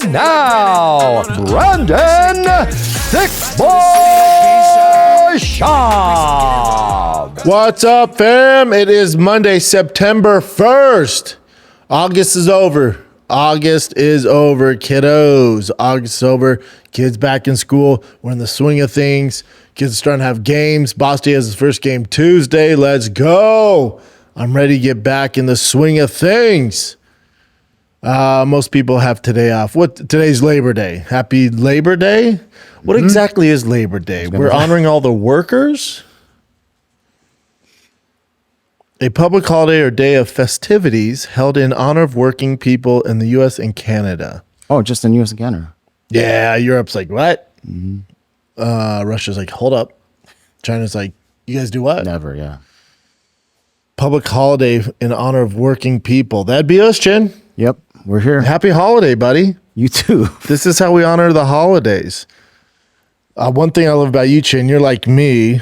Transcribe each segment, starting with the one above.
And now, Brandon Thick Boy Schaub. What's up, fam? It is Monday, September 1st. August is over. August is over, kiddos. August is over. Kids back in school. We're in the swing of things. Kids are starting to have games. Boston has his first game Tuesday. Let's go. I'm ready to get back in the swing of things. Most people have today off. Today's Labor Day. Happy Labor Day. What exactly is Labor Day? We're honoring all the workers. A public holiday or day of festivities held in honor of working people in the U.S. and Canada. Oh, just in U.S. and Canada. Yeah, Europe's like, what? Russia's like, hold up. China's like, you guys do what? Never, yeah. Public holiday in honor of working people. That'd be us, Chin. Yep, we're here. Happy holiday, buddy. You too. This is how we honor the holidays. One thing I love about you, Chin, you're like me.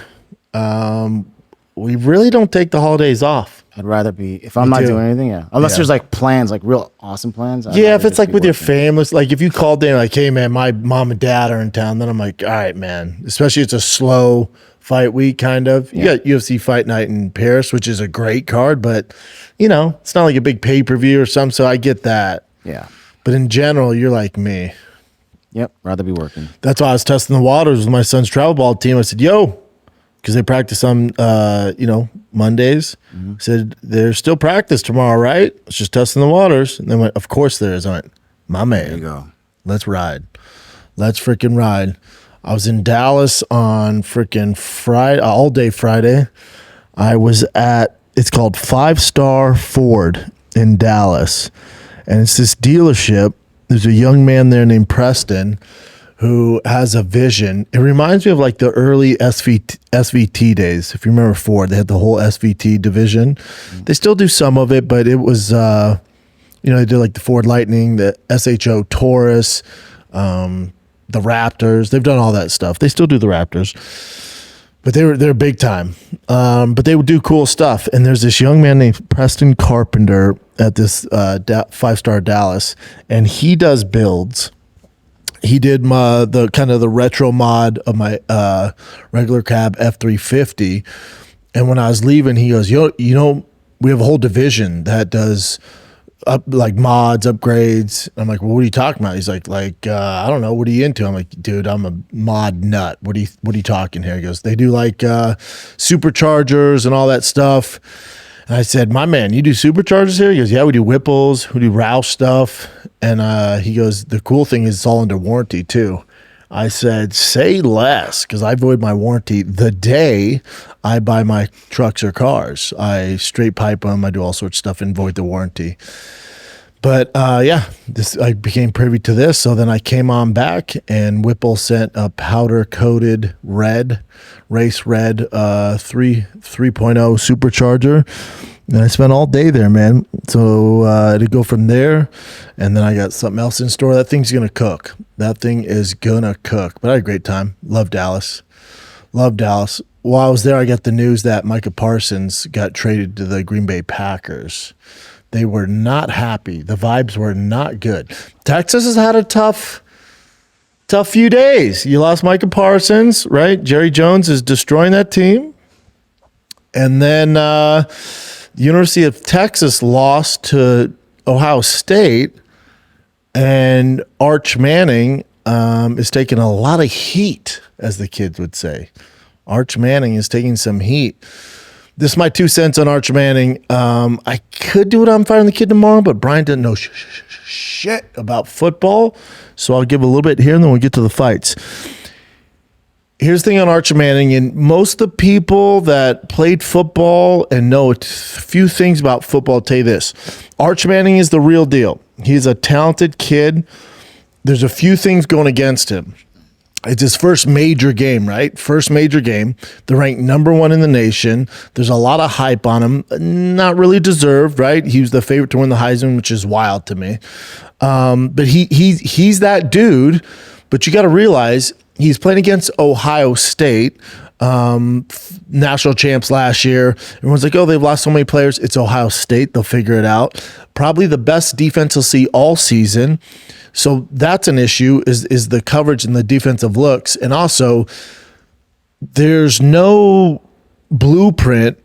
We really don't take the holidays off. I'd rather be, if I'm not doing anything, yeah. Unless there's like plans, like real awesome plans. Yeah, if it's like with your family, like if you called in like, hey man, my mom and dad are in town, then I'm like, all right, man. Especially it's a slow fight week, kind of. You got UFC Fight Night in Paris, which is a great card, but you know, it's not like a big pay-per-view or something, so I get that. Yeah. But in general, you're like me. Yep, rather be working. That's why I was testing the waters with my son's travel ball team. I said, yo, because they practice on, Mondays. I said, there's still practice tomorrow, right? It's just testing the waters. And they went, of course there is. I went, my man. There you go. Let's ride. Let's freaking ride. I was in Dallas on freaking Friday, all day Friday. I was at, it's called 5 Star Ford in Dallas. And it's this dealership. There's a young man there named Preston who has a vision. It reminds me of like the early SVT days. If you remember Ford, they had the whole SVT division. They still do some of it, but it was, they did like the Ford Lightning, the SHO Taurus, the Raptors. They've done all that stuff. They still do the Raptors, but they're big time. But they would do cool stuff. And there's this young man named Preston Carpenter at this 5 Star Dallas, and he does builds. He did the kind of the retro mod of my regular cab F350. And when I was leaving, he goes, we have a whole division that does like mods, upgrades. I'm like, well, what are you talking about? He's like, I don't know. What are you into? I'm like, dude, I'm a mod nut. What are you talking here? He goes, they do like superchargers and all that stuff. And I said, my man, you do superchargers here? He goes, yeah, we do Whipples, we do Roush stuff. And he goes, the cool thing is it's all under warranty too. I said, say less, because I void my warranty the day I buy my trucks or cars. I straight pipe them. I do all sorts of stuff and void the warranty. But I became privy to this. So then I came on back, and Whipple sent a powder-coated race red 3.0 supercharger. And I spent all day there, man. So to go from there, and then I got something else in store. That thing's going to cook. That thing is going to cook. But I had a great time. Love Dallas. While I was there, I got the news that Micah Parsons got traded to the Green Bay Packers. They were not happy. The vibes were not good. Texas has had a tough few days. You lost Micah Parsons, right? Jerry Jones is destroying that team. And then the University of Texas lost to Ohio State. And Arch Manning is taking a lot of heat, as the kids would say. Arch Manning is taking some heat. This is my 2 cents on Arch Manning. I could do it on Firing the Kid tomorrow, but Brian doesn't know shit about football. So I'll give a little bit here, and then we'll get to the fights. Here's the thing on Arch Manning, and most of the people that played football and know a few things about football tell you this. Arch Manning is the real deal. He's a talented kid. There's a few things going against him. It's his first major game, right? First major game. They're ranked number 1 in the nation. There's a lot of hype on him. Not really deserved, right? He was the favorite to win the Heisman, which is wild to me. But he's that dude. But you got to realize he's playing against Ohio State, national champs last year. Everyone's like, oh, they've lost so many players. It's Ohio State. They'll figure it out. Probably the best defense you'll see all season. So that's an issue is the coverage and the defensive looks. And also, there's no blueprint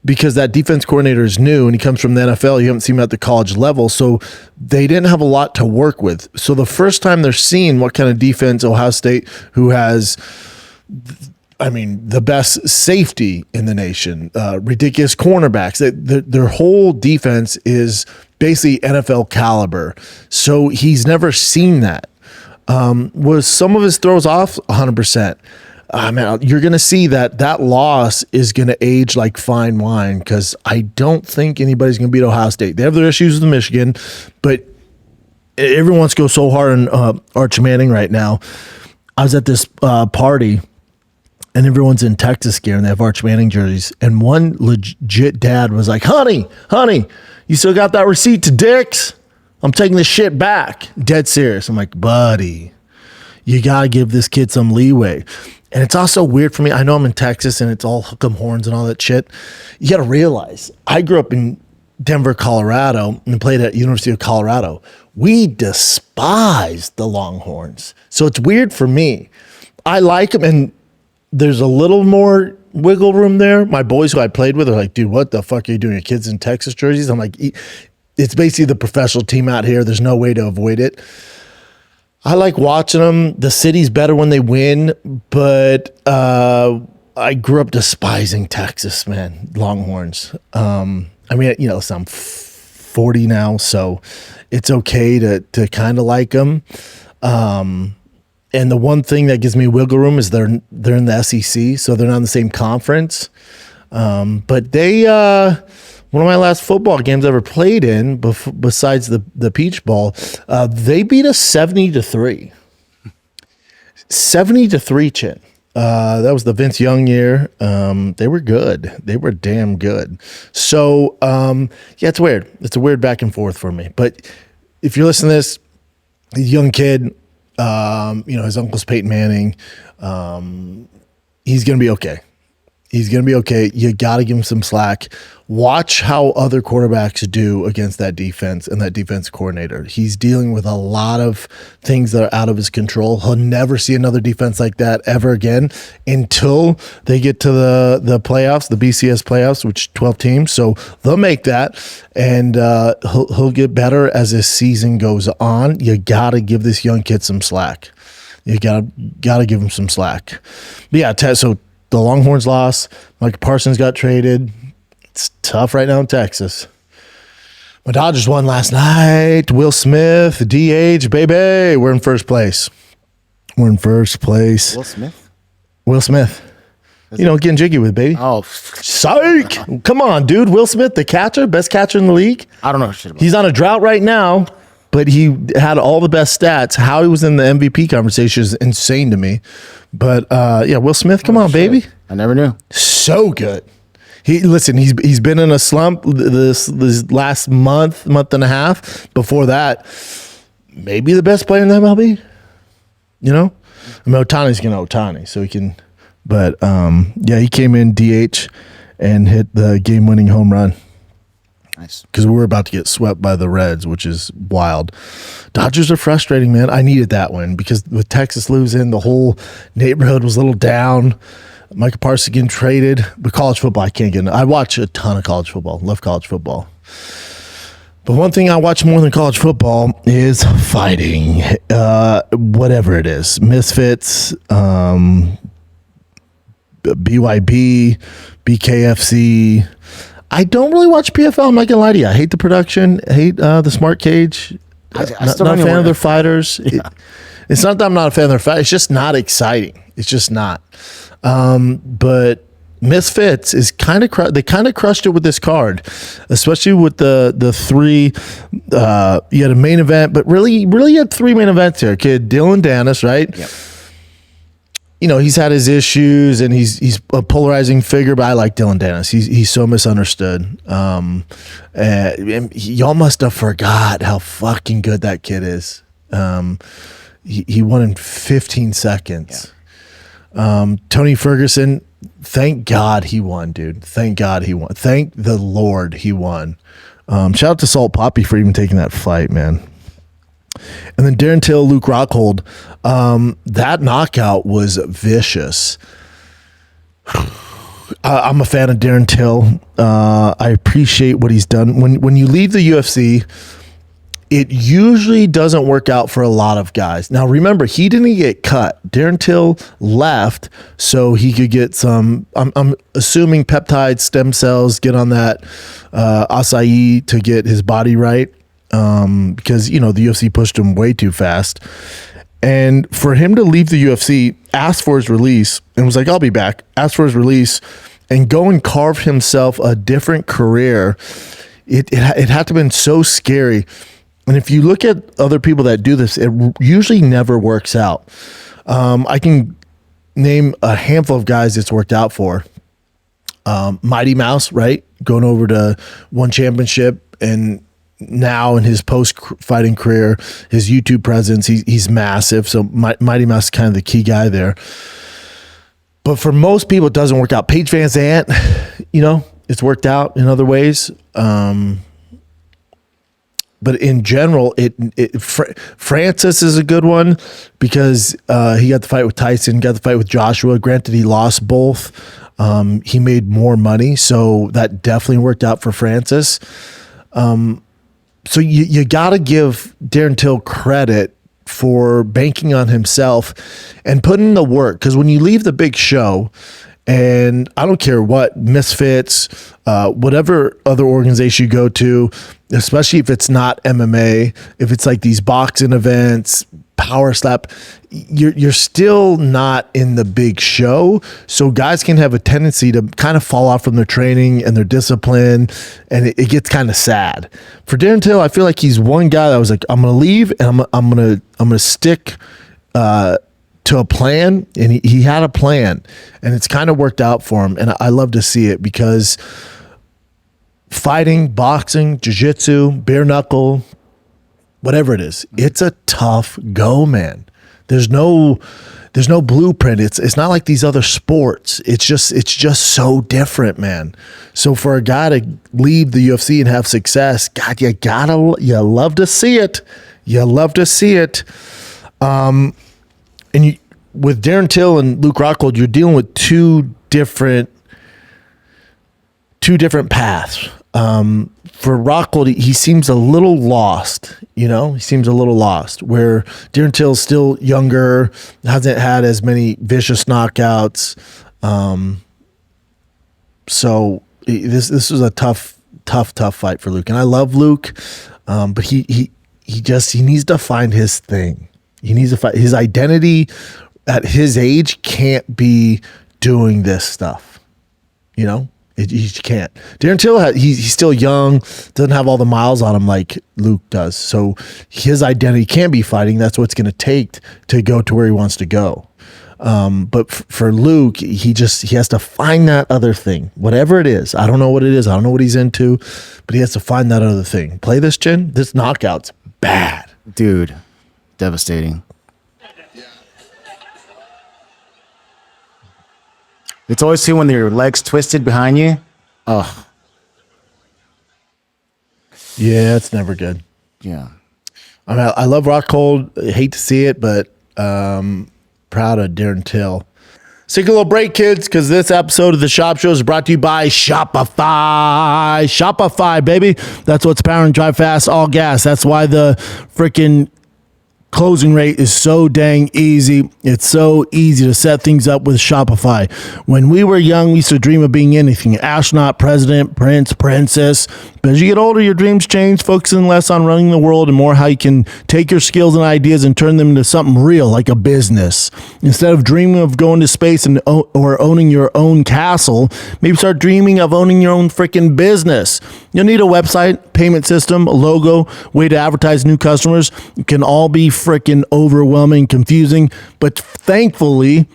because that defense coordinator is new and he comes from the NFL. You haven't seen him at the college level. So they didn't have a lot to work with. So the first time they're seeing what kind of defense Ohio State, who has, the best safety in the nation, ridiculous cornerbacks. Their whole defense is basically NFL caliber. So he's never seen that. Was some of his throws off? 100%. You're going to see that loss is going to age like fine wine because I don't think anybody's going to beat Ohio State. They have their issues with Michigan, but everyone wants to go so hard on Arch Manning right now. I was at this party, and everyone's in Texas gear, and they have Arch Manning jerseys. And one legit dad was like, honey, you still got that receipt to Dick's? I'm taking this shit back. Dead serious. I'm like, buddy, you got to give this kid some leeway. And it's also weird for me. I know I'm in Texas, and it's all hook 'em horns and all that shit. You got to realize, I grew up in Denver, Colorado, and played at University of Colorado. We despise the Longhorns. So it's weird for me. I like them, and there's a little more wiggle room there. My boys who I played with are like, dude, what the fuck are you doing? Your kids in Texas jerseys? I'm like, it's basically the professional team out here. There's no way to avoid it. I like watching them. The city's better when they win, but I grew up despising Texas, man, Longhorns. I'm 40 now, so it's okay to kind of like them. And the one thing that gives me wiggle room is they're in the SEC, so they're not in the same conference. But they, one of my last football games I ever played in, besides the Peach Bowl, they beat us 70-3. 70-3, Chin. That was the Vince Young year. They were good. They were damn good. So, it's weird. It's a weird back and forth for me. But if you're listening to this, he's a young kid. His uncle's Peyton Manning. He's going to be okay. He's going to be okay. You got to give him some slack. Watch how other quarterbacks do against that defense and that defense coordinator. He's dealing with a lot of things that are out of his control. He'll never see another defense like that ever again until they get to the playoffs, the BCS playoffs, which 12 teams. So they'll make that, and he'll get better as this season goes on. You got to give this young kid some slack. You got to give him some slack. But yeah, so the Longhorns lost. Mike Parsons got traded. It's tough right now in Texas. My Dodgers won last night. Will Smith, DH, baby. We're in first place. Will Smith? Will Smith. Getting jiggy with, baby. Oh. Psych. Come on, dude. Will Smith, the catcher, best catcher in the league. I don't know shit about He's on a drought right now, but he had all the best stats. How he was in the MVP conversation is insane to me. But, Will Smith, come on, baby. I never knew. So good. He's been in a slump this last month and a half. Before that, maybe the best player in the MLB. Otani's going to Otani, so he can. But he came in DH and hit the game-winning home run. Nice. Because we were about to get swept by the Reds, which is wild. Dodgers are frustrating, man. I needed that win because with Texas losing, the whole neighborhood was a little down. Micah Parsons getting traded, but college football I can't get into. I watch a ton of college football. Love college football. But one thing I watch more than college football is fighting. Whatever it is. Misfits, BYB, BKFC. I don't really watch PFL. I'm not going to lie to you. I hate the production. I hate the smart cage. I Not a fan of their fighters. Yeah. It's not that I'm not a fan of their fight. It's just not exciting. It's just not. But Misfits is they kind of crushed it with this card, especially with the three. You had a main event, but really you had three main events here. Kid Dillon, Danis, right? Yep. He's had his issues and he's a polarizing figure, but I like Dillon Danis. He's so misunderstood. Y'all must have forgot how fucking good that kid is. He won in 15 seconds. Tony Ferguson, thank God he won, dude. Thank God he won. Thank the Lord he won. Shout out to Salt Papi for even taking that fight, man. And then Darren Till, Luke Rockhold, that knockout was vicious. I'm a fan of Darren Till. I appreciate what he's done. When you leave the UFC, it usually doesn't work out for a lot of guys. Now, remember, he didn't get cut. Darren Till left so he could get some, I'm assuming peptide stem cells, get on that acai to get his body right, because, the UFC pushed him way too fast. And for him to leave the UFC, ask for his release, and was like, I'll be back, ask for his release, and go and carve himself a different career, it had to have been so scary. And if you look at other people that do this, it usually never works out. I can name a handful of guys it's worked out for. Mighty Mouse, right? Going over to one championship, and now in his post-fighting career, his YouTube presence, he's massive. So Mighty Mouse is kind of the key guy there. But for most people, it doesn't work out. Paige Van Zandt, it's worked out in other ways. But in general, Francis is a good one because he got the fight with Tyson, got the fight with Joshua. Granted, he lost both. He made more money, so that definitely worked out for Francis. So you got to give Darren Till credit for banking on himself and putting in the work. Because when you leave the big show, and I don't care what, Misfits, whatever other organization you go to, especially if it's not MMA, if it's like these boxing events, power slap, you're still not in the big show. So guys can have a tendency to kind of fall off from their training and their discipline, and it gets kind of sad. For Darren Till, I feel like he's one guy that was like, I'm gonna leave and I'm gonna stick to a plan, and he had a plan, and it's kind of worked out for him, and I love to see it because fighting, boxing, jiu-jitsu, bare knuckle, whatever it is, it's a tough go, man. There's no blueprint. It's not like these other sports. It's just so different, man. So for a guy to leave the UFC and have success, God, you love to see it. You love to see it. And with Darren Till and Luke Rockhold, you're dealing with two different paths. For Rockhold, he seems a little lost, He seems a little lost, where Darren Till's still younger, hasn't had as many vicious knockouts. So this was a tough fight for Luke. And I love Luke, but he needs to find his thing. He needs to find his identity. At his age, can't be doing this stuff, He can't. Darren Till, he's still young, doesn't have all the miles on him like Luke does. So his identity can be fighting. That's what it's going to take to go to where he wants to go. But for Luke, he has to find that other thing, whatever it is. I don't know what it is. I don't know what he's into, but he has to find that other thing. Play this, Chin. This knockout's bad, dude. Devastating. It's always too when your legs twisted behind you. Oh. Yeah, it's never good. Yeah. I love Rockhold. I hate to see it, but proud of Darren Till. Let's take a little break, kids, because this episode of the Shop Show is brought to you by Shopify. Shopify, baby. That's what's powering Drive Fast, all gas. That's why the freaking closing rate is so dang easy. It's so easy to set things up with Shopify. When we were young, we used to dream of being anything: astronaut, president, prince, princess. But as you get older, your dreams change, focusing less on running the world and more how you can take your skills and ideas and turn them into something real, like a business. Instead of dreaming of going to space or owning your own castle, maybe start dreaming of owning your own freaking business. You'll need a website, payment system, a logo, way to advertise new customers. It can all be freaking overwhelming, confusing, but thankfully,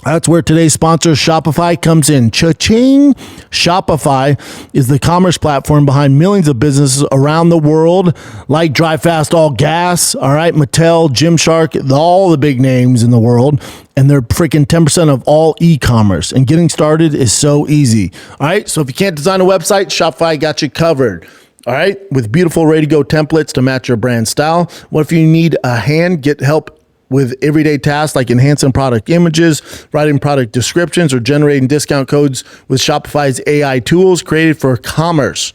That's where today's sponsor, Shopify, comes in. Cha-ching! Shopify is the commerce platform behind millions of businesses around the world, like Drive Fast All Gas, all right, Mattel, Gymshark, all the big names in the world, and they're freaking 10% of all e-commerce. And getting started is so easy, all right? So if you can't design a website, Shopify got you covered. All right, with beautiful ready-to-go templates to match your brand style. What if you need a hand? Get help with everyday tasks like enhancing product images, writing product descriptions, or generating discount codes with Shopify's AI tools created for commerce.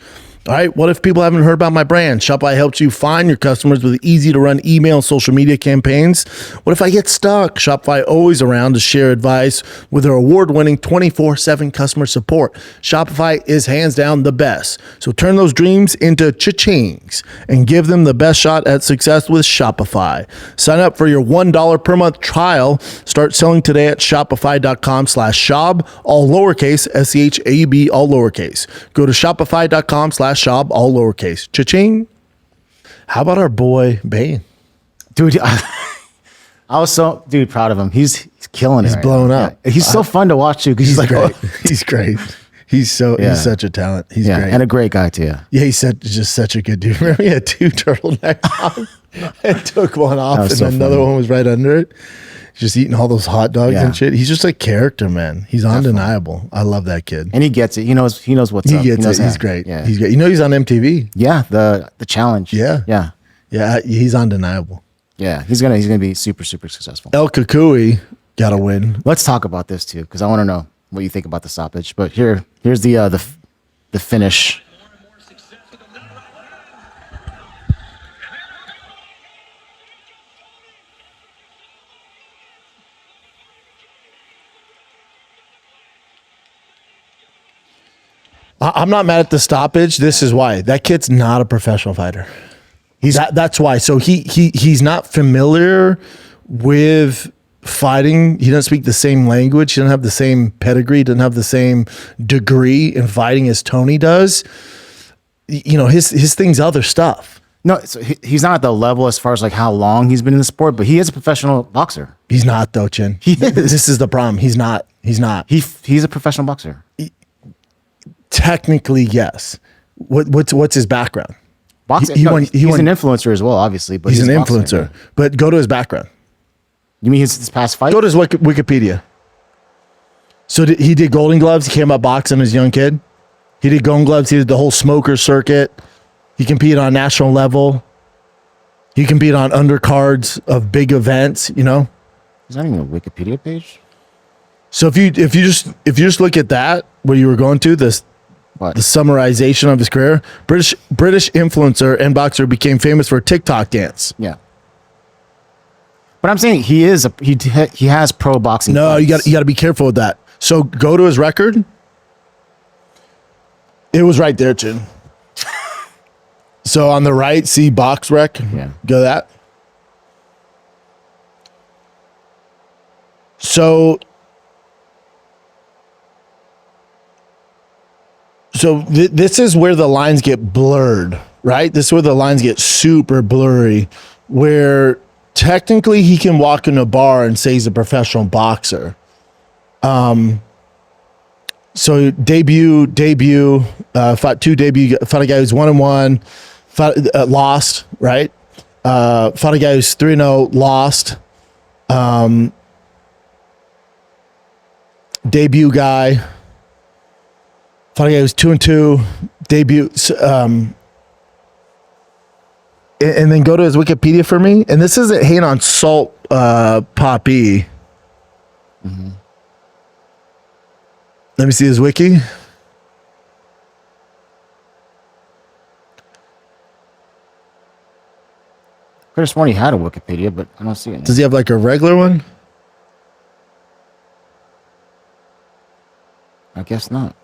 All right, what if people haven't heard about my brand? Shopify helps you find your customers with easy-to-run email and social media campaigns. What if I get stuck? Shopify always around to share advice with their award-winning 24/7 customer support. Shopify is hands down the best. So turn those dreams into cha-chings and give them the best shot at success with Shopify. Sign up for your $1 per month trial. Start selling today at shopify.com/Schaub, all lowercase, SCHAUB, all lowercase. Go to shopify.com/Schaub, all lowercase. Cha-ching. How about our boy Bane? Dude, I was so proud of him. He's killing it. He's right blowing now. up. Yeah. He's so fun to watch too because he's like, great. He's great. He's such a talent. He's great. And a great guy too. Yeah, he's just such a good dude. Remember he had 2 turtlenecks on and took one off and so another funny. one was right under it. Just eating all those hot dogs and shit. He's just a character, man. He's undeniable. I love that kid. And he gets it. He knows what's up. He gets it. how- He's great. Yeah. He's great. You know he's on MTV. Yeah, the challenge. Yeah. Yeah. Yeah, he's undeniable. Yeah. He's gonna be super, super successful. El Kukui got to win. Let's talk about this too, because I want to know what you think about the stoppage. But here's the finish. I'm not mad at the stoppage. This is why. That kid's not a professional fighter. That's why. So he's not familiar with fighting. He doesn't speak the same language. He doesn't have the same pedigree. He doesn't have the same degree in fighting as Tony does. You know, his thing's other stuff. No, so he's not at the level as far as like how long he's been in the sport, but he is a professional boxer. He's not though, Chin. This is the problem. He's not. He's a professional boxer. Technically, yes. What's his background? Boxing. He's an influencer as well, obviously. But he's an a boxer, influencer. yeah. But go to his background. You mean his past fight? Go to his Wikipedia. So he did Golden Gloves. He came up boxing as a young kid. He did Golden Gloves. He did the whole smoker circuit. He competed on national level. He competed on undercards of big events. You know. Is that even a Wikipedia page? So if you just look at that, where you were going to the summarization of his career, British influencer and boxer became famous for a TikTok dance. Yeah. But I'm saying he has pro boxing. No, fights. you got to be careful with that. So go to his record. It was right there, Chin. So on the right, see box rec. Yeah. Go that. So this is where the lines get blurred, right? This is where the lines get super blurry, where technically he can walk in a bar and say he's a professional boxer. So debut, fought a guy who's 1-1, lost, right? Fought a guy who's 3-0, lost. Debut guy. Fought a guy who's 2-2, debut. And then go to his Wikipedia for me. And this isn't hating on Salt Papi. Mm-hmm. Let me see his wiki. Could have sworn he had a Wikipedia, but I don't see it. Does he have like a regular one? I guess not.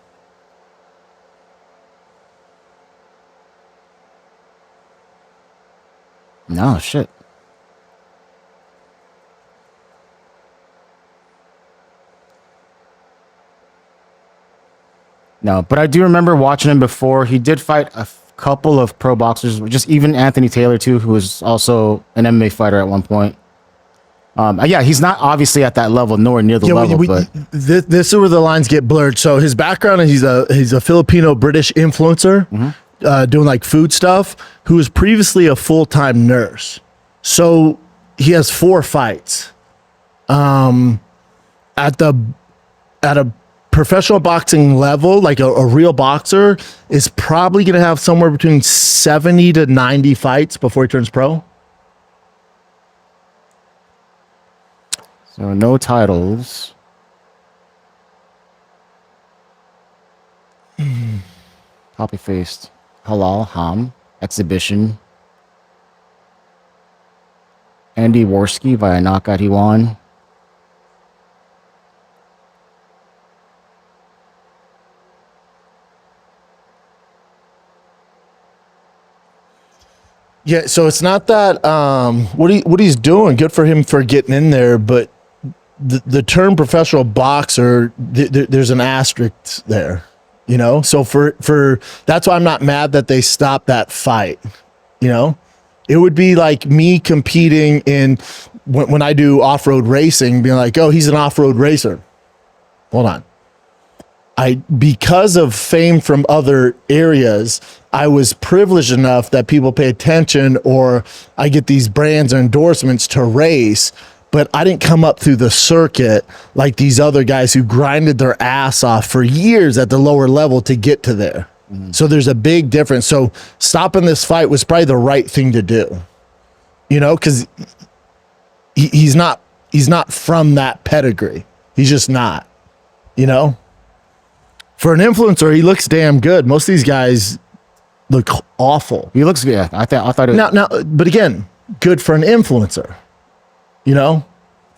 No, shit. No, but I do remember watching him before. He did fight a couple of pro boxers, just even Anthony Taylor too, who was also an MMA fighter at one point. Yeah, he's not obviously at that level, nowhere near the level. But this is where the lines get blurred. So his background is he's a Filipino British influencer doing like food stuff, who was previously a full-time nurse. So he has 4 fights. At a professional boxing level, like a real boxer is probably going to have somewhere between 70 to 90 fights before he turns pro. So no titles. Papi faced Halal Ham exhibition. Andy Worski via knockout he won. Yeah, so it's not that what he's doing. Good for him for getting in there, but the term professional boxer, there's an asterisk there, you know. So for that's why I'm not mad that they stopped that fight. You know, it would be like me competing in when I do off-road racing, being like, oh, he's an off-road racer. Hold on. Because of fame from other areas, I was privileged enough that people pay attention, or I get these brands or endorsements to race, but I didn't come up through the circuit like these other guys who grinded their ass off for years at the lower level to get to there. So there's a big difference. So stopping this fight was probably the right thing to do, you know, because he's not from that pedigree. He's just not, you know. For an influencer, he looks damn good. Most of these guys look awful. He looks good. Yeah, I thought it. Now, but again, good for an influencer. You know,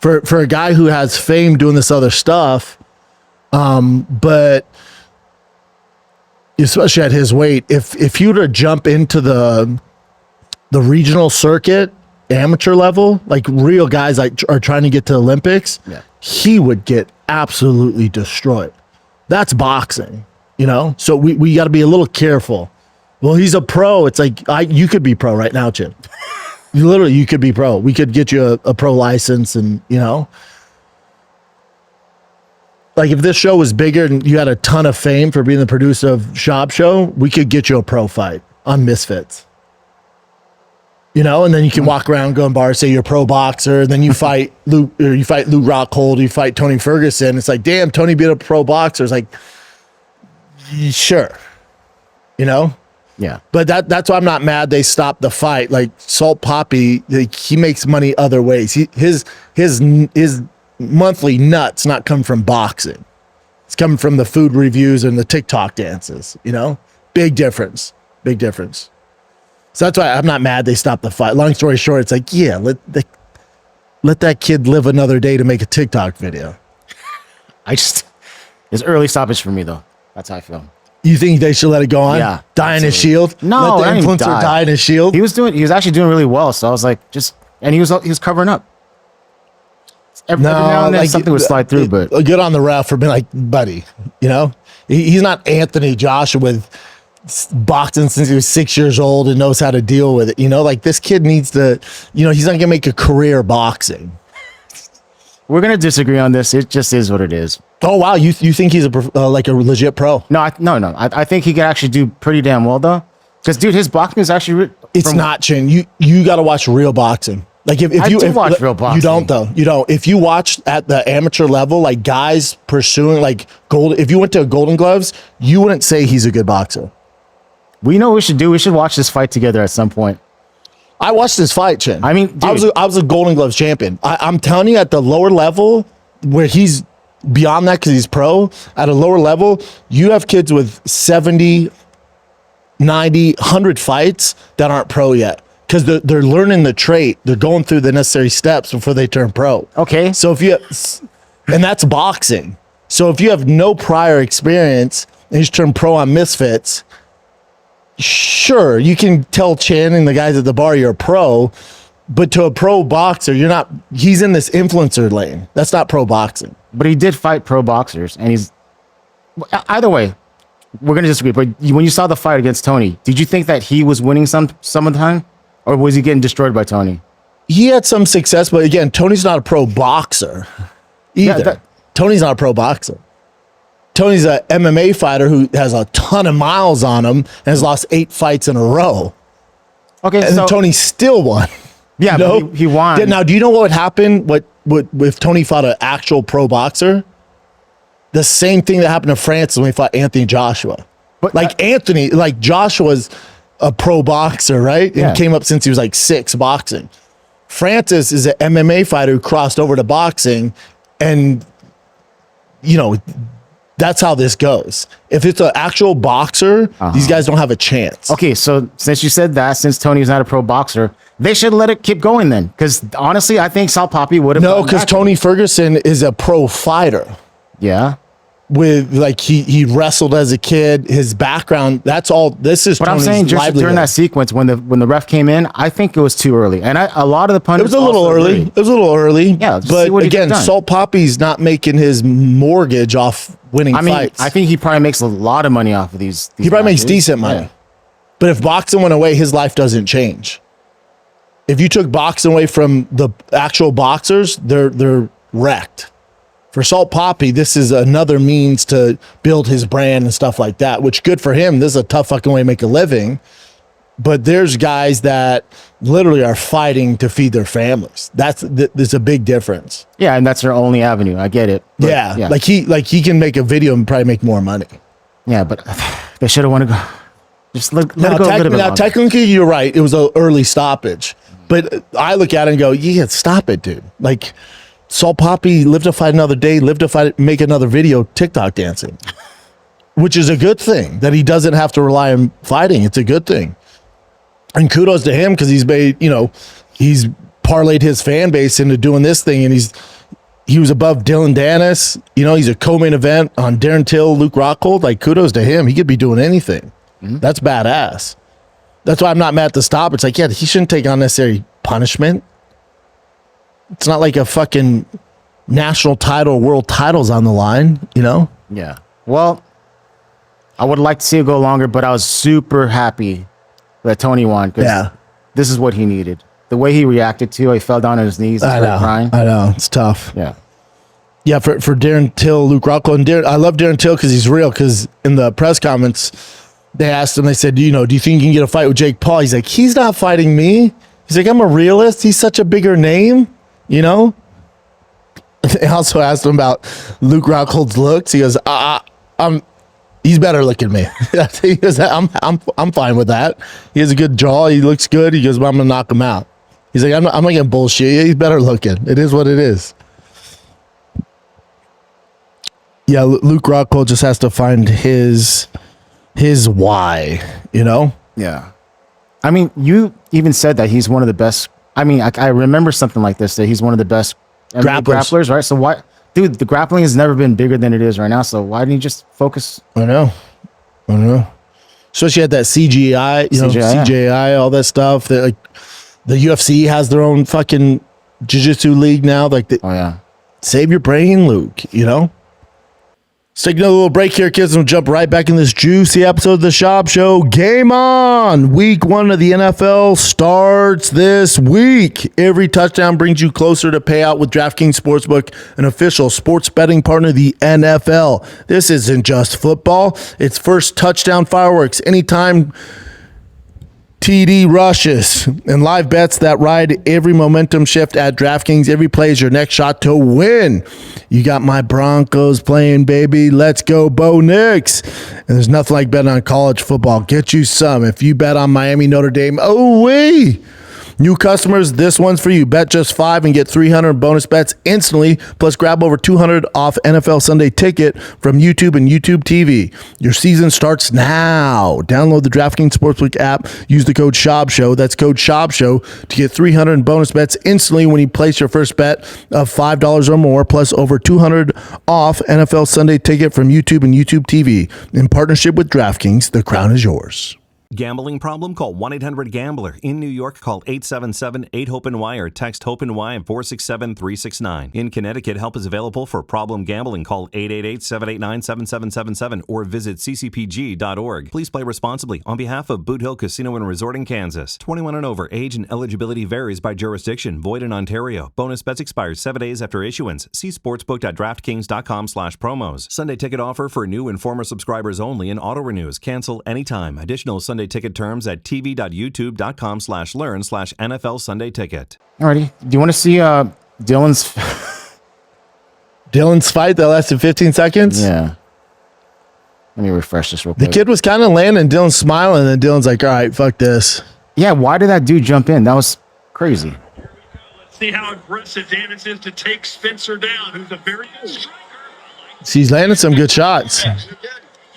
for a guy who has fame doing this other stuff, but especially at his weight, if you were to jump into the regional circuit, amateur level, like real guys like are trying to get to the Olympics, he would get absolutely destroyed. That's boxing, you know? So we got to be a little careful. Well, he's a pro. It's like, you could be pro right now, Chin. You could be pro. We could get you a pro license and, you know? Like if this show was bigger and you had a ton of fame for being the producer of Schaub show, we could get you a pro fight on Misfits. You know, and then you can walk around, go in bars, say you're a pro boxer, and then you fight Luke Rockhold, you fight Tony Ferguson. It's like, damn, Tony beat a pro boxer. It's like, sure, you know, Yeah. But that's why I'm not mad they stopped the fight. Like Salt Papi, like, he makes money other ways. His monthly nuts not come from boxing. It's coming from the food reviews and the TikTok dances. You know, big difference. Big difference. So that's why I'm not mad they stopped the fight. Long story short, it's like, yeah, let that kid live another day to make a TikTok video. It's early stoppage for me though. That's how I feel. You think they should let it go on? Yeah. Die in his shield? No, let the influencer die in his shield? He was actually doing really well. So I was like, and he was covering up. Every now and then something would slide through, but good on the ref for being like, buddy, you know, he's not Anthony Joshua with boxing since he was 6 years old and knows how to deal with it. You know, like this kid needs to, you know, he's not gonna make a career boxing. We're gonna disagree on this. It just is what it is. Oh wow, you think he's like a legit pro? No. I think he can actually do pretty damn well though. Because dude, his boxing is actually. It's not, Chin. You got to watch real boxing. Like if you watch real boxing. You don't though. You don't. If you watch at the amateur level, like guys pursuing like gold. If you went to Golden Gloves, you wouldn't say he's a good boxer. We know what we should do. We should watch this fight together at some point. I watched this fight, Chin. I mean, dude. I was a Golden Gloves champion. I'm telling you, at the lower level, where he's beyond that because he's pro, at a lower level, you have kids with 70, 90, 100 fights that aren't pro yet because they're learning the trait. They're going through the necessary steps before they turn pro. Okay. So and that's boxing. So if you have no prior experience and you just turn pro on Misfits, sure, you can tell Chan and the guys at the bar you're a pro, but to a pro boxer, you're not. He's in this influencer lane. That's not pro boxing. But he did fight pro boxers, and he's either way. We're gonna disagree. But when you saw the fight against Tony, did you think that he was winning some of the time, or was he getting destroyed by Tony? he had some success, but again, Tony's not a pro boxer either. Yeah, Tony's not a pro boxer. Tony's a MMA fighter who has a ton of miles on him and has lost 8 fights in a row. Okay, And so Tony still won. yeah, but he won. Now, do you know what would happen? What if Tony fought an actual pro boxer? The same thing that happened to Francis when he fought Anthony Joshua. But Joshua's a pro boxer, right? And Yeah. came up since he was like 6 boxing. Francis is an MMA fighter who crossed over to boxing, and that's how this goes. If it's an actual boxer, these guys don't have a chance. Okay, so since you said that, since Tony's not a pro boxer, they should let it keep going then. Because honestly, I think Salt Papi would have. No, because Tony Ferguson is a pro fighter. Yeah. With he wrestled as a kid, his background. That's all. This is. But Tony's I'm saying just livelihood. during that sequence when the ref came in, I think it was too early, and a lot of the It pundits. was a little also early. agree. It was a little early. Yeah, just see but what he again, done. Salt Papi's not making his mortgage off winning I mean, fights. I think he probably makes a lot of money off of these he probably makes matches. decent money. Yeah. But if boxing went away, his life doesn't change. If you took boxing away from the actual boxers, they're wrecked. For Salt Papi, this is another means to build his brand and stuff like that, which good for him. This is a tough fucking way to make a living. But there's guys that literally are fighting to feed their families. There's a big difference. Yeah, and that's their only avenue. I get it. But, Yeah. Like he can make a video and probably make more money. yeah, but they should have wanted to go. Just let it go a little bit longer. Technically, you're right. It was an early stoppage. But I look at it and go, yeah, stop it, dude. Like, Salt Papi live to fight another day, live to fight, make another video, TikTok dancing, which is a good thing that he doesn't have to rely on fighting. It's a good thing. And kudos to him because he's made, he's parlayed his fan base into doing this thing. And he was above Dillon Danis. He's a co-main event on Darren Till, Luke Rockhold. Like, kudos to him. He could be doing anything. Mm-hmm. That's badass. That's why I'm not mad at the stop. It's like, yeah, he shouldn't take unnecessary punishment. It's not like a fucking national title, world title's on the line, Yeah. Well, I would like to see it go longer, but I was super happy that Tony won because this is what he needed. The way he reacted to it, he fell down on his knees and started crying. I know. It's tough. Yeah. Yeah, for Darren Till, Luke Rockhold, and I love Darren Till because he's real. Because in the press comments, they asked him, they said, do you think you can get a fight with Jake Paul? He's like, he's not fighting me. He's like, I'm a realist. He's such a bigger name, They also asked him about Luke Rockhold's looks. He goes, he's better looking than me. He goes, I'm fine with that. He has a good jaw. He looks good. He goes, well, I'm gonna knock him out. He's like, I'm not gonna bullshit. He's better looking. It is what it is. Yeah, Luke Rockhold just has to find his why, Yeah. I mean, you even said that he's one of the best. I mean, I remember something like this, that he's one of the best MMA grapplers, right? So why, dude, the grappling has never been bigger than it is right now. So why didn't you just focus? I know. Especially at that CGI, CGI, all that stuff. That like the UFC has their own fucking jiu-jitsu league now. Like, save your brain, Luke. Let's take another little break here, kids, and we'll jump right back in this juicy episode of the Schaub Show. Game on! Week 1 of the NFL starts this week. Every touchdown brings you closer to payout with DraftKings Sportsbook, an official sports betting partner of the NFL. This isn't just football. It's first touchdown fireworks anytime TD rushes and live bets that ride every momentum shift at DraftKings. Every play is your next shot to win. You got my Broncos playing, baby. Let's go, Bo Nix. And there's nothing like betting on college football. Get you some. If you bet on Miami, Notre Dame, new customers, this one's for you. Bet just $5 and get 300 bonus bets instantly. Plus, grab over $200 off NFL Sunday Ticket from YouTube and YouTube TV. Your season starts now. Download the DraftKings Sportsbook app. Use the code SCHAUBSHOW. That's code SCHAUBSHOW to get 300 in bonus bets instantly when you place your first bet of $5 or more. Plus, over $200 off NFL Sunday Ticket from YouTube and YouTube TV. In partnership with DraftKings, the crown is yours. Gambling problem? Call 1-800-GAMBLER. In New York, call 877-8-HOPE-NY or text HOPE-NY at 467-369. In Connecticut, help is available for problem gambling. Call 888-789-7777 or visit ccpg.org. Please play responsibly on behalf of Boot Hill Casino and Resort in Kansas. 21 and over. Age and eligibility varies by jurisdiction. Void in Ontario. Bonus bets expires 7 days after issuance. See sportsbook.draftkings.com/promos. Sunday ticket offer for new and former subscribers only and auto renews. Cancel anytime. Additional Sunday ticket terms at tv.youtube.com/learn/NFL Sunday ticket. Alrighty. Do you want to see Dillon's fight that lasted 15 seconds? Yeah. Let me refresh this real The quick. kid was kind of landing. Dillon's smiling, and Dillon's like, all right, fuck this. Yeah, why did that dude jump in? That was crazy. Let's see how aggressive Danis is to take Spencer down, who's a very good striker. He's landing some good shots. You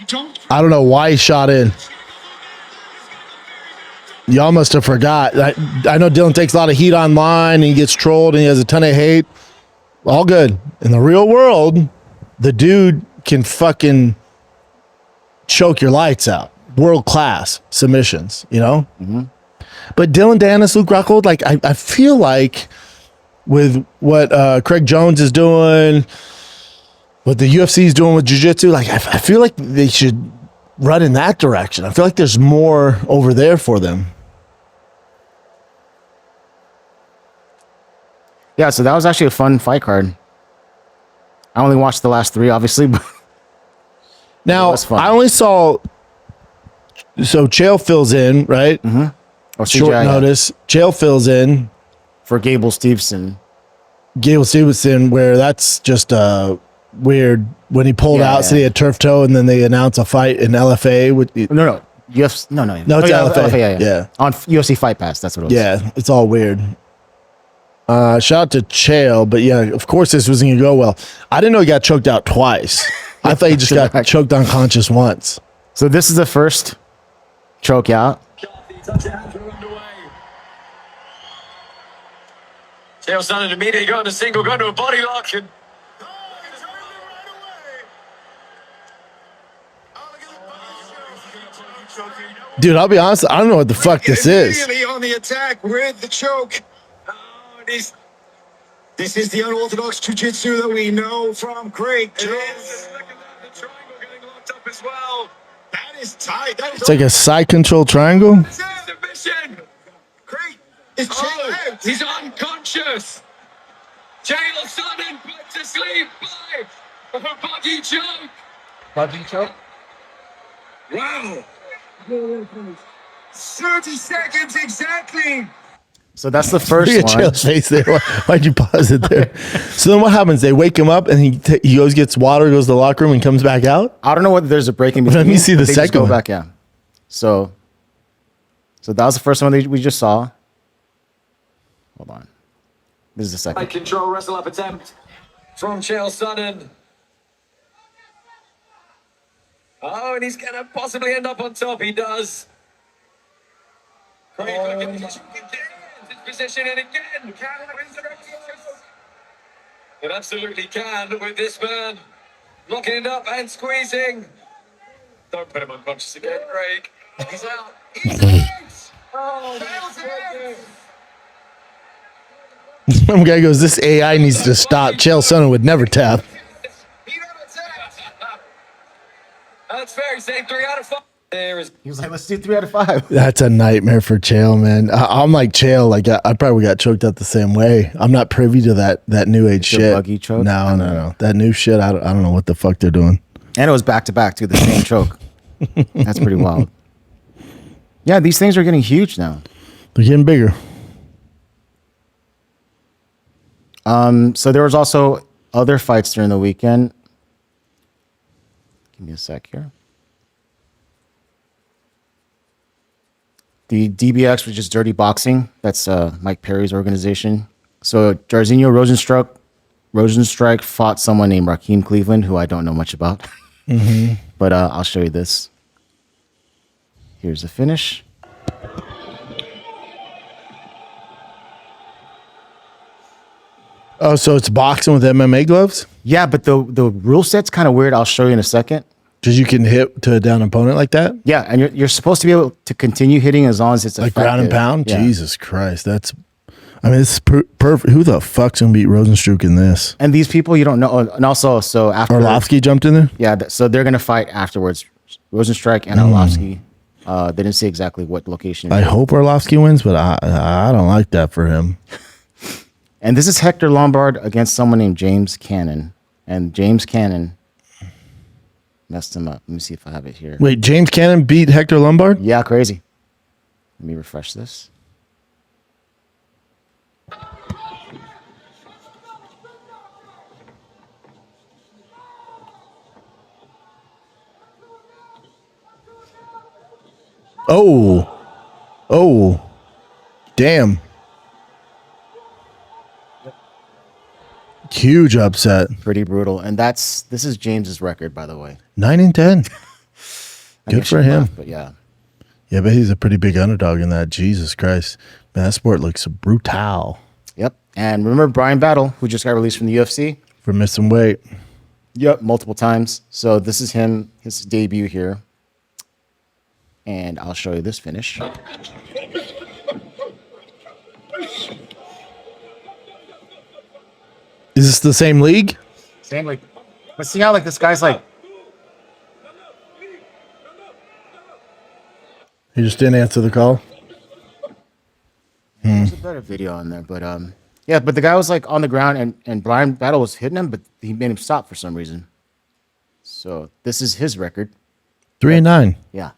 don't I don't know why he shot in. Y'all must have forgot. I know Dillon takes a lot of heat online, and he gets trolled, and he has a ton of hate. All good. In the real world, the dude can fucking choke your lights out. World class submissions, you know? Mm-hmm. But Dillon, Danis, Luke Rockhold, like, I feel like with what Craig Jones is doing, what the UFC is doing with jiu-jitsu, like, I feel like they should run in that direction. I feel like there's more over there for them. Yeah, so that was actually a fun fight card. I only watched the last 3, obviously, but Now, it was fun. I only saw... So, Chael fills in, right? Or Short CGI, notice. Chael fills in. for Gable Stevenson. Gable Stevenson, where that's just weird. When he pulled Yeah, out, said he yeah. had turf toe, and then they announce a fight in LFA. No. UFC, no. No, it's LFA. Yeah. On UFC Fight Pass, that's what it was. Yeah, it's all weird. Shout out to Chael, but yeah, of course this wasn't going to go well. I didn't know he got choked out twice. I thought he just got choked unconscious once. So this is the first choke out. Chael Sonnen immediately going to single, going to a body lock, and Dude, I'll be honest, I don't know what the fuck this is. Immediately on the attack with the choke. This is the unorthodox jiu-jitsu that we know from Craig Jones. look at that, the triangle getting locked up as well. That is tight. That is It's like a side control triangle. Submission. Craig is Chael out. He's unconscious. Chael Sonnen put to sleep by a buggy choke. Buggy choke? Wow. 30 seconds exactly. So that's the first Look at one. Chael's face there. Why'd you pause it there? So then what happens? They wake him up and he goes, gets water, goes to the locker room and comes back out? I don't know whether there's a break in between. Let me see the but they just second go one. back, yeah. So that was the first one we just saw. Hold on. This is the second. High control wrestle up attempt from Chael Sonnen. Oh, and he's gonna possibly end up on top. He does. Craig looking to choke again. His position and again. Can it resurrect? It absolutely can with this man. Locking it up and squeezing. Don't put him unconscious again, Craig. He's out. He's out. Oh, that's good. Some guy goes, this AI needs to stop. Chael Sonnen would never tap. That's fair. Saying 3 out of 5. There is. He was like, let's do 3 out of 5. That's a nightmare for Chael, man. I'm like Chael. Like I probably got choked out the same way. I'm not privy to that new age The shit. buggy choke? No. That new shit. I don't know what the fuck they're doing. And it was back to back to the same choke. That's pretty wild. Yeah, these things are getting huge now. They're getting bigger. So there was also other fights during the weekend. Give me a sec here. The DBX, which is Dirty Boxing, that's Mike Perry's organization. So Jairzinho Rosenstrike fought someone named Raheem Cleveland, who I don't know much about. But I'll show you this. Here's the finish. Oh, so it's boxing with MMA gloves? Yeah, but the rule set's kind of weird. I'll show you in a second. Because you can hit to a down opponent like that? Yeah, and you're supposed to be able to continue hitting as long as it's like effective. ground and pound? Yeah. Jesus Christ. It's perfect. Who the fuck's going to beat Rosenstruck in this? And these people you don't know. And also, so after Arlovsky jumped in there? Yeah, so they're going to fight afterwards. Rosenstruck and Arlovsky. They didn't say exactly what location. I hope Arlovsky wins, but I don't like that for him. And this is Hector Lombard against someone named James Cannon. And James Cannon messed him up. Let me see if I have it here. Wait, James Cannon beat Hector Lombard? Yeah, crazy. Let me refresh this. Oh, damn. Huge upset. Pretty brutal. And this is James's record, by the way. 9-10. Good for him. But yeah. Yeah, but he's a pretty big underdog in that. Jesus Christ. Man, that sport looks brutal. Yep. And remember Brian Battle, who just got released from the UFC? For missing weight. Yep, multiple times. So this is his debut here. And I'll show you this finish. Is this the same league? Same like, but see how like this guy's like. He just didn't answer the call. There's a better video on there, but yeah, but the guy was like on the ground and Brian Battle was hitting him, but he made him stop for some reason. So this is his record. 3-9. Yeah.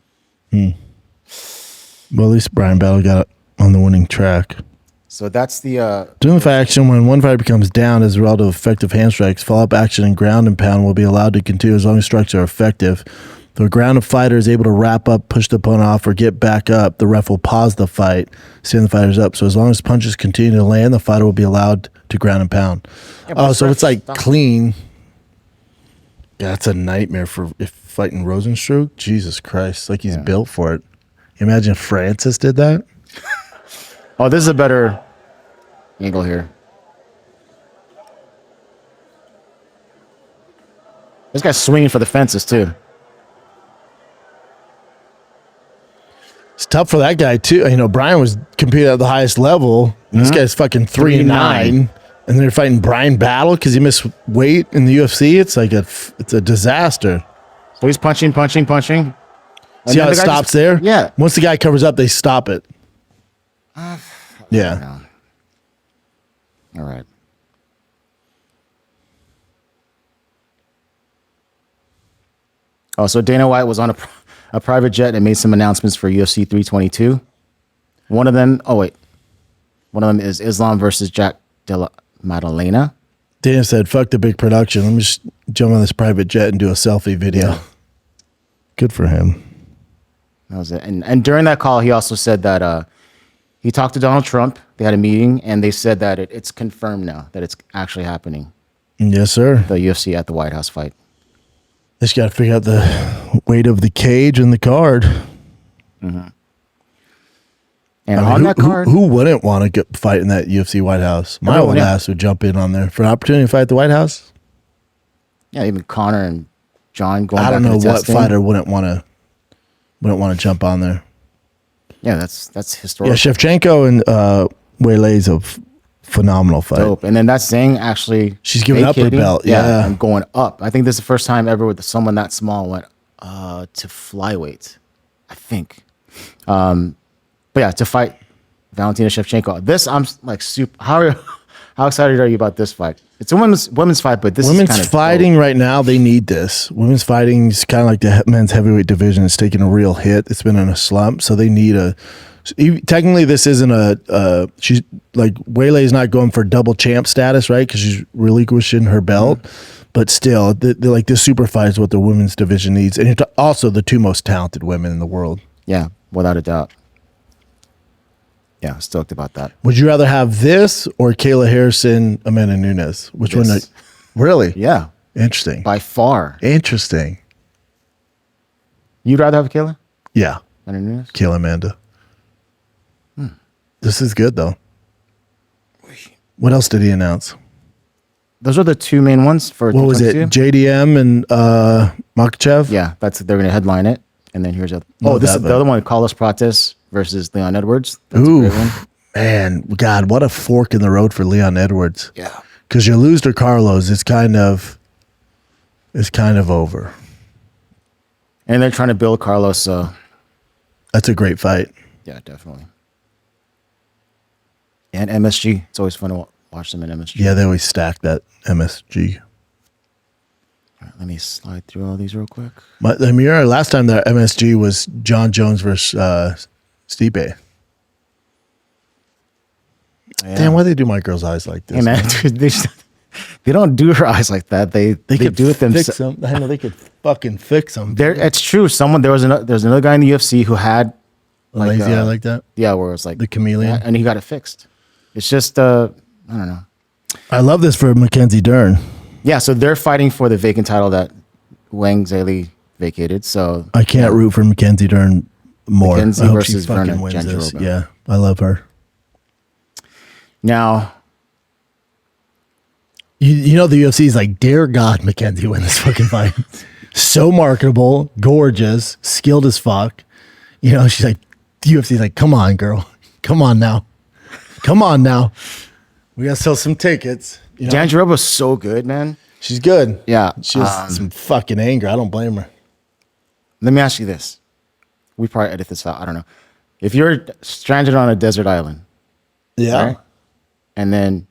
Well, at least Brian Battle got on the winning track. So that's the During the fight action, when one fighter becomes down as a result of effective hand strikes, follow-up action and ground and pound will be allowed to continue as long as strikes are effective. If the ground fighter is able to wrap up, push the opponent off, or get back up, the ref will pause the fight, stand the fighters up. So as long as punches continue to land, the fighter will be allowed to ground and pound. Yeah, So it's like stop. clean. Yeah, that's a nightmare for if fighting Rosenstruck. Jesus Christ, like he's built for it. Imagine if Francis did that. Oh, this is a better angle here. This guy's swinging for the fences too. It's tough for that guy too. You know, Brian was competing at the highest level. This guy's fucking 3-9, and they're fighting Brian Battle because he missed weight in the UFC. It's like it's a disaster. So he's punching. And See how then it the guy stops there? Yeah. Once the guy covers up, they stop it. Yeah. All right. Oh, so Dana White was on a private jet and made some announcements for UFC 322. One of them is Islam versus Jack Della Maddalena. Dana said, fuck the big production. Let me just jump on this private jet and do a selfie video. Yeah. Good for him. That was it. And during that call, he also said that he talked to Donald Trump. They had a meeting, and they said that it's confirmed now that it's actually happening. Yes, sir. The UFC at the White House fight. Just got to figure out the weight of the cage and the card. Mm-hmm. And on that card, who wouldn't want to get fight in that UFC White House? My old ass would jump in on there for an opportunity to fight at the White House. Yeah, even Connor and John going. I don't back know into what testing. fighter wouldn't want to jump on there. Yeah, that's historical. Yeah, Shevchenko and Weilei's a phenomenal fight. Dope. And then that's Zhang actually. She's giving up her vacating. belt. Yeah, and going up. I think this is the first time ever with someone that small went to flyweight. I think. But yeah, to fight Valentina Shevchenko. This I'm like super. How excited are you about this fight? It's a women's fight, but this women's is kind of fighting right now. They need this. Women's fighting is kind of like the men's heavyweight division. It's taking a real hit. It's been in a slump, so they need a. Technically, this isn't a. She's like Weilei's not going for double champ status, right? Because she's relinquishing her belt. But still, they're like this super fight is what the women's division needs, and also the two most talented women in the world. Yeah, without a doubt. Yeah, stoked about that. Would you rather have this or Kayla Harrison, Amanda Nunes? Which one? Really? Yeah, Interesting. by far. Interesting. You'd rather have Kayla? Yeah. Nunes? Kayla Amanda. This is good though. What else did he announce? those are the two main ones for. What was it? 222. JDM and Makhachev. Yeah, they're gonna headline it, and then here's this is the other one, Carlos Prates versus Leon Edwards. That's Ooh, a great one. man, God, what a fork in the road for Leon Edwards. Yeah, because you lose to Carlos, it's kind of over. and they're trying to build Carlos. So That's a great fight. yeah, definitely. And MSG, it's always fun to watch them in MSG. Yeah, they always stack that MSG. All right, let me slide through all these real quick. Last time that MSG was John Jones versus Stipe. Yeah. Damn, why they do my girl's eyes like this? Hey man, dude, they don't do her eyes like that. They could do it fix themselves. them. I know they could fucking fix them. It's true. There's another guy in the UFC who had Lazy eye like that. yeah, where it's like The chameleon. yeah, and he got it fixed. It's just I don't know. I love this for Mackenzie Dern. Yeah, so they're fighting for the vacant title that Wang Zhili vacated. So I can't root for Mackenzie Dern more. Mackenzie I hope versus she fucking Verna wins this. Jandiroba. Yeah, I love her. now You know the UFC is like, dear God, Mackenzie win this fucking fight. So marketable, gorgeous, skilled as fuck. You know, she's like, the UFC's like, come on, girl. Come on now. Come on now. We gotta sell some tickets. You know? Jandiroba's so good, man. She's good. Yeah, She has some fucking anger. I don't blame her. let me ask you this. We probably edit this out. I don't know. If you're stranded on a desert island, Yeah. right? And then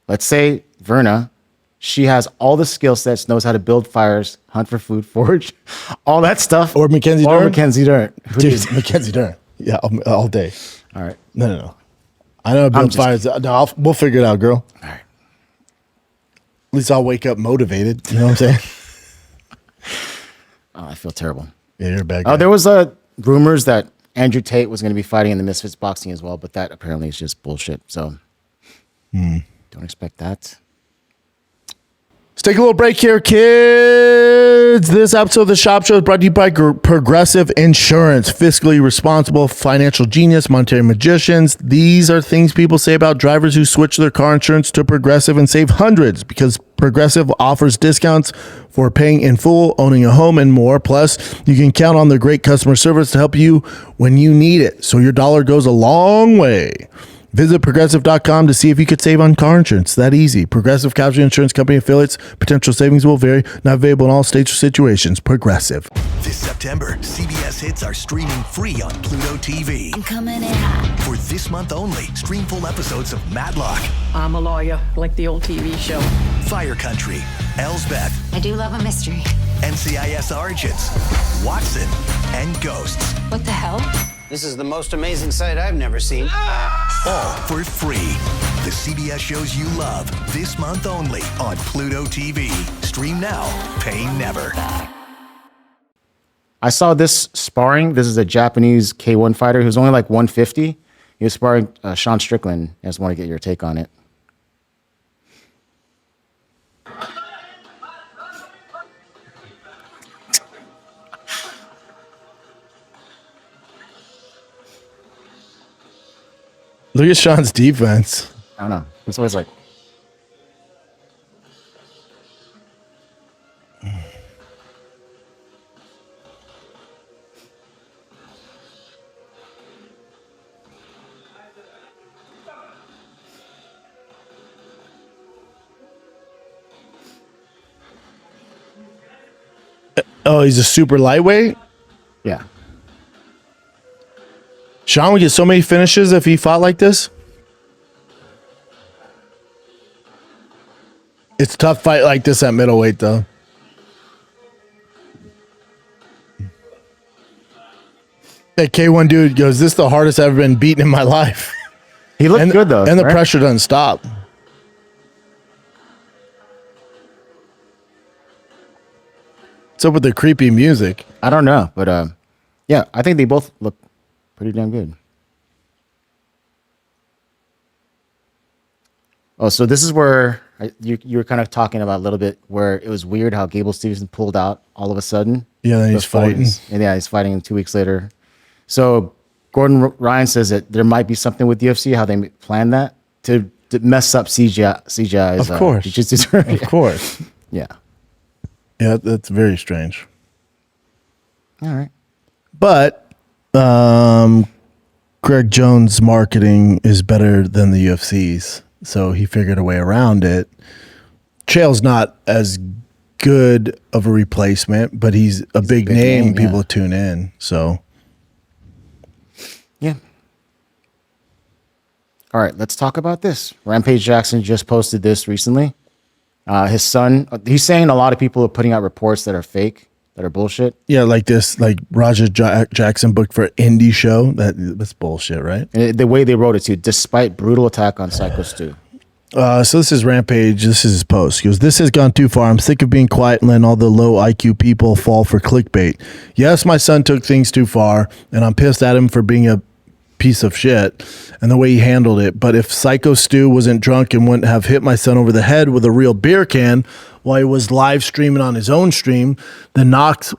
let's say Verna, she has all the skill sets, knows how to build fires, hunt for food, forage, all that stuff. Or Mackenzie Dern? Mackenzie Dern. Who do you- Dude, Mackenzie Dern. Yeah, all day. all right. No. I know build just fires. No, we'll figure it out, girl. All right. At least I'll wake up motivated. You know what I'm saying? Oh, I feel terrible. Yeah, you're a bad guy. Oh, there was rumors that Andrew Tate was going to be fighting in the Misfits boxing as well, but that apparently is just bullshit. So don't expect that. Let's take a little break here, kids. This episode of the Shop Show is brought to you by Progressive Insurance. Fiscally responsible, financial genius, monetary magicians. These are things people say about drivers who switch their car insurance to Progressive and save hundreds because Progressive offers discounts for paying in full, owning a home, and more. Plus, you can count on their great customer service to help you when you need it. So your dollar goes a long way. Visit progressive.com to see if you could save on car insurance. That easy. Progressive Casualty Insurance Company affiliates. Potential savings will vary. Not available in all states or situations. Progressive. This September, CBS hits are streaming free on Pluto TV. I'm coming in hot. For this month only, stream full episodes of Matlock, I'm a lawyer, like the old TV show. Fire Country, Elsbeth, I do love a mystery. NCIS Origins, Watson, and Ghosts. What the hell? This is the most amazing sight I've never seen. All for free. The CBS shows you love this month only on Pluto TV. Stream now, pay never. I saw this sparring. This is a Japanese K1 fighter who's only like 150. He was sparring Sean Strickland. I just want to get your take on it. Look at Sean's defense. I don't know. It's always like, Oh, he's a super lightweight? yeah. Sean would get so many finishes if he fought like this. It's a tough fight like this at middleweight, though. That K1 dude goes, this is the hardest I've ever been beaten in my life. He looked good though. And the right? pressure doesn't stop. What's up with the creepy music? I don't know, but yeah, I think they both look pretty damn good. Oh, so this is where you were kind of talking about a little bit where it was weird how Gable Stevenson pulled out all of a sudden. Yeah, then he's fighting. And yeah, he's fighting 2 weeks later. So Gordon Ryan says that there might be something with UFC, how they planned that to mess up CGI's. Of course. Jiu-jitsu. Of course. Yeah. Yeah, that's very strange. All right. But Greg Jones' marketing is better than the UFC's, so he figured a way around it. Chael's not as good of a replacement, but he's a big name. People tune in, so yeah. All right, let's talk about this. Rampage Jackson just posted this recently. His son, he's saying a lot of people are putting out reports that are fake, that are bullshit. Yeah, like this, like Raja Jackson booked for an indie show. That's bullshit, right? And the way they wrote it too, despite brutal attack on Syko Stu. So this is Rampage. This is his post. He goes, "This has gone too far. I'm sick of being quiet and letting all the low IQ people fall for clickbait. Yes, my son took things too far, and I'm pissed at him for being a piece of shit and the way he handled it. But if Syko Stu wasn't drunk and wouldn't have hit my son over the head with a real beer can while he was live streaming on his own stream, then Knox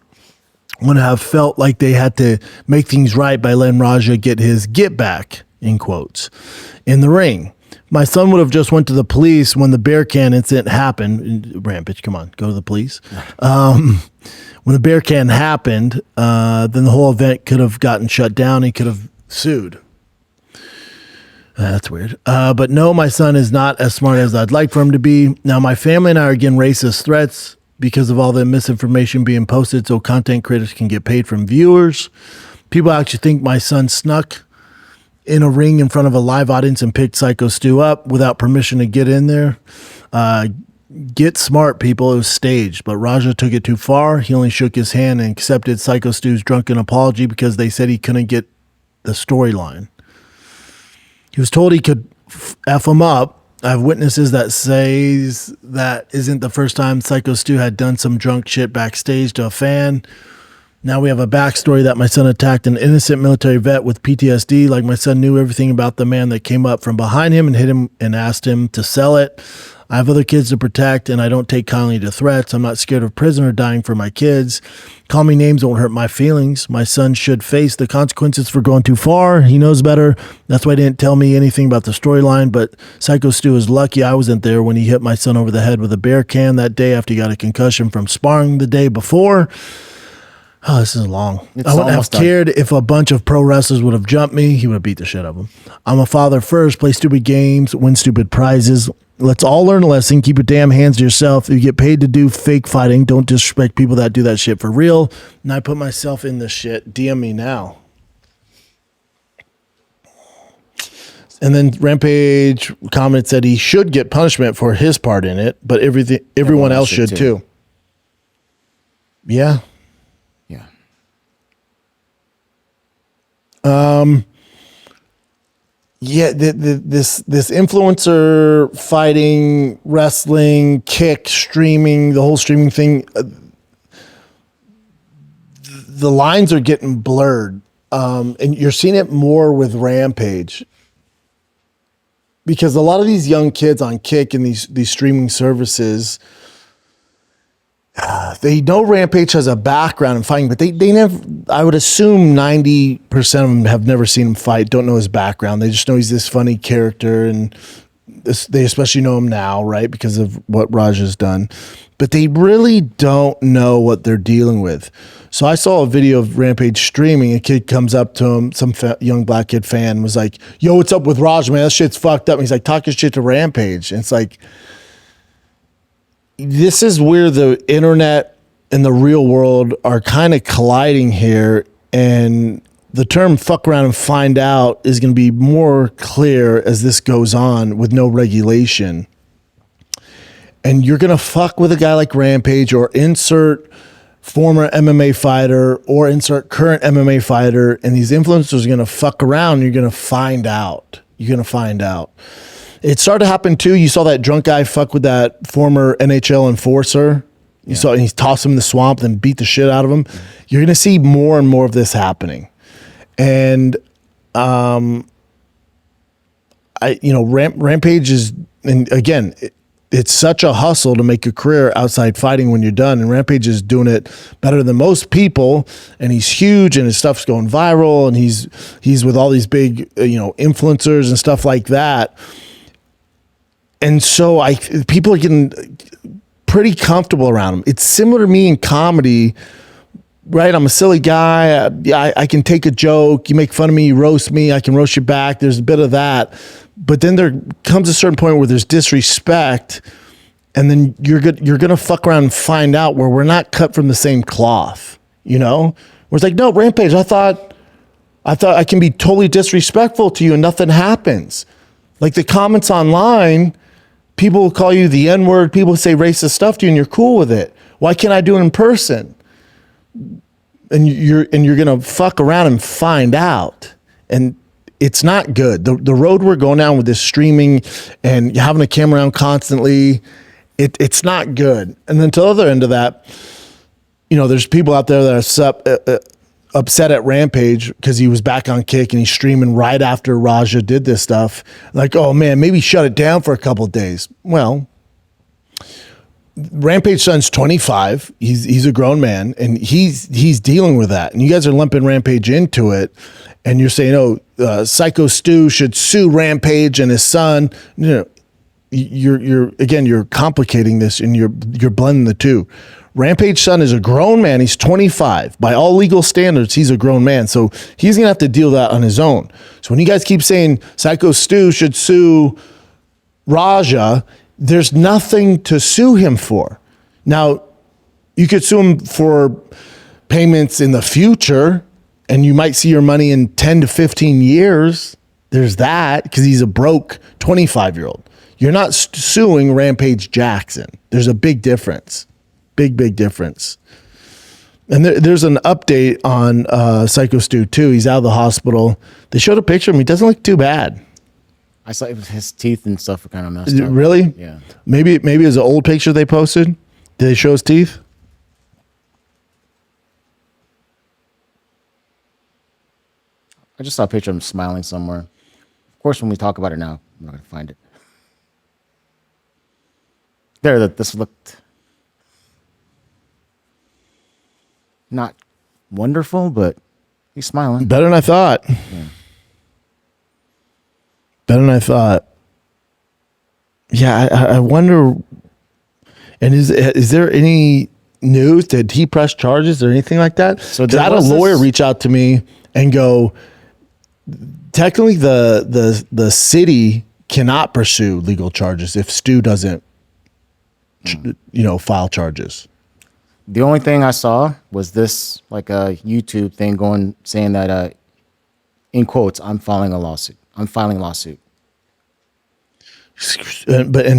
wouldn't have felt like they had to make things right by letting Raja get his get back, in quotes, in the ring. My son would have just went to the police when the beer can incident happened." Rampage, come on, go to the police. When the beer can happened, then the whole event could have gotten shut down. He could have sued. That's weird. But no, my son is not as smart as I'd like for him to be. Now, my family and I are getting racist threats because of all the misinformation being posted so content creators can get paid from viewers. People actually think my son snuck in a ring in front of a live audience and picked Syko Stu up without permission to get in there. Get smart, people. It was staged, but Raja took it too far. He only shook his hand and accepted Syko Stu's drunken apology because they said he couldn't get the storyline. He was told he could F him up. I have witnesses that says that isn't the first time Syko Stu had done some drunk shit backstage to a fan. Now we have a backstory that my son attacked an innocent military vet with PTSD. Like my son knew everything about the man that came up from behind him and hit him and asked him to sell it. I have other kids to protect, and I don't take kindly to threats. I'm not scared of prison or dying for my kids. Call me names won't hurt my feelings. My son should face the consequences for going too far. He knows better. That's why he didn't tell me anything about the storyline, but Syko Stu is lucky I wasn't there when he hit my son over the head with a beer can that day after he got a concussion from sparring the day before. Oh, this is long. I wouldn't have cared if a bunch of pro wrestlers would have jumped me. He would have beat the shit out of him. I'm a father first, play stupid games, win stupid prizes. Let's all learn a lesson. Keep your damn hands to yourself. If you get paid to do fake fighting, don't disrespect people that do that shit for real. And I put myself in this shit. DM me now. And then Rampage comment said he should get punishment for his part in it, but everyone else should too. Yeah. Yeah. Yeah, this influencer fighting, wrestling, kick, streaming, the whole streaming thing, the lines are getting blurred. And you're seeing it more with Rampage. Because a lot of these young kids on Kick and these streaming services, they know Rampage has a background in fighting, but they never, I would assume 90% of them have never seen him fight, don't know his background. They just know he's this funny character, and they especially know him now, right, because of what Raj has done. But they really don't know what they're dealing with. So I saw a video of Rampage streaming. A kid comes up to him, some young black kid fan, was like, "Yo, what's up with Raj, man? That shit's fucked up." And he's like, talking shit to Rampage. And it's like, this is where the internet and the real world are kind of colliding here. And the term fuck around and find out is going to be more clear as this goes on with no regulation. And you're going to fuck with a guy like Rampage, or insert former MMA fighter or insert current MMA fighter, and these influencers are going to fuck around. You're going to find out. You're going to find out. It started to happen too. You saw that drunk guy fuck with that former NHL enforcer. You saw, and he tossed him in the swamp, then beat the shit out of him. You're going to see more and more of this happening. And Rampage is, and again, it's such a hustle to make a career outside fighting when you're done. And Rampage is doing it better than most people. And he's huge, and his stuff's going viral. And he's with all these big, influencers and stuff like that. And so people are getting pretty comfortable around him. It's similar to me in comedy, right? I'm a silly guy. I can take a joke. You make fun of me, you roast me, I can roast you back. There's a bit of that. But then there comes a certain point where there's disrespect, and then you're gonna fuck around and find out where we're not cut from the same cloth, you know? Where it's like, no, Rampage, I thought I can be totally disrespectful to you and nothing happens. Like the comments online, people will call you the N-word, people say racist stuff to you and you're cool with it. Why can't I do it in person? And you're gonna fuck around and find out. And it's not good. The road we're going down with this streaming and having a camera around constantly, it's not good. And then to the other end of that, you know, there's people out there that are upset at Rampage because he was back on Kick and he's streaming right after Raja did this stuff. Like, oh man, maybe shut it down for a couple of days. Well, Rampage son's 25. He's a grown man and he's dealing with that. And you guys are lumping Rampage into it, and you're saying, oh, Syko Stu should sue Rampage and his son. You know, you're complicating this and you're blending the two. Rampage son is a grown man. He's 25. By all legal standards, he's a grown man. So he's going to have to deal with that on his own. So when you guys keep saying Syko Stu should sue Raja, there's nothing to sue him for. Now, you could sue him for payments in the future, and you might see your money in 10 to 15 years. There's that, because he's a broke 25-year-old. You're not suing Rampage Jackson. There's a big difference. Big difference. And there's an update on Syko Stu too. He's out of the hospital. They showed a picture of him. He doesn't look too bad. I saw his teeth and stuff are kind of messed up. Really? Yeah. Maybe it was an old picture they posted. Did they show his teeth? I just saw a picture of him smiling somewhere. Of course, when we talk about it now, I'm not going to find it. There, this looked not wonderful, but he's smiling. Better than I thought. Yeah. Better than I thought. Yeah, I wonder. And is there any news? Did he press charges or anything like that? So I had a lawyer reach out to me and go, technically the city cannot pursue legal charges if Stu doesn't, file charges. The only thing I saw was this, like a YouTube thing saying that, in quotes, I'm filing a lawsuit. And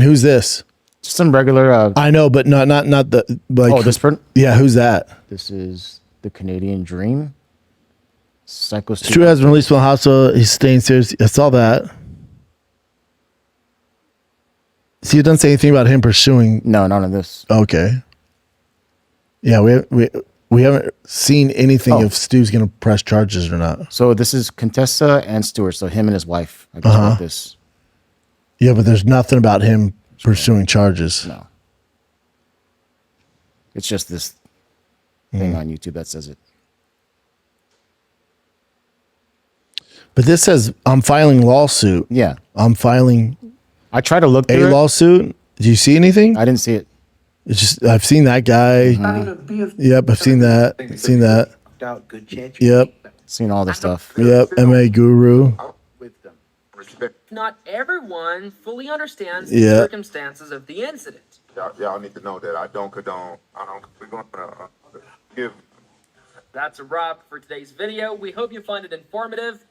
who's this? Just some regular. I know, but not the. Like, oh, this person? Yeah, who's that? This is the Canadian Dream. Syko Stu. Stu has been released from the hospital. He's staying serious. I saw that. See, it doesn't say anything about him pursuing. No, none of this. Okay. Yeah, we haven't seen anything if Stu's going to press charges or not. So this is Contessa and Stewart. So him and his wife. I guess about this. Yeah, but there's nothing about him pursuing charges. No. It's just this thing on YouTube that says it. But this says, I'm filing lawsuit. Yeah. I'm filing I tried to look through a lawsuit. Did you see anything? I didn't see it. It's just, I've seen that guy. Yep, I've seen that. Seen that. Yep. Seen all this stuff. Yep, MA Guru. Not everyone fully understands the circumstances of the incident. Y'all need to know that I don't condone. We're going to give. That's a wrap for today's video. We hope you find it informative.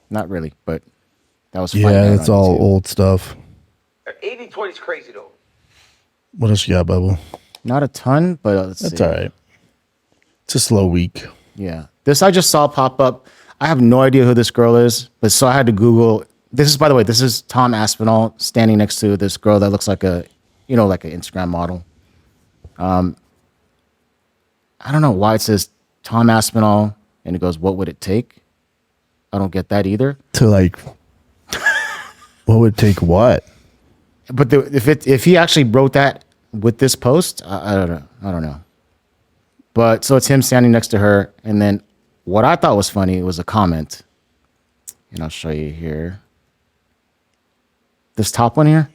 Not really, but that was fun. Yeah, it's all old stuff. 80-20 is crazy though. What else you got, Bubble? Not a ton, but let's see. That's all right. It's a slow week. Yeah. This I just saw pop up. I have no idea who this girl is, but so I had to Google. This is, by the way, this is Tom Aspinall standing next to this girl that looks like like an Instagram model. I don't know why it says Tom Aspinall and it goes, what would it take? I don't get that either. To what would it take what? But if he actually wrote that with this post, I don't know. But so it's him standing next to her, and then what I thought was funny was a comment, and I'll show you here. This top one here,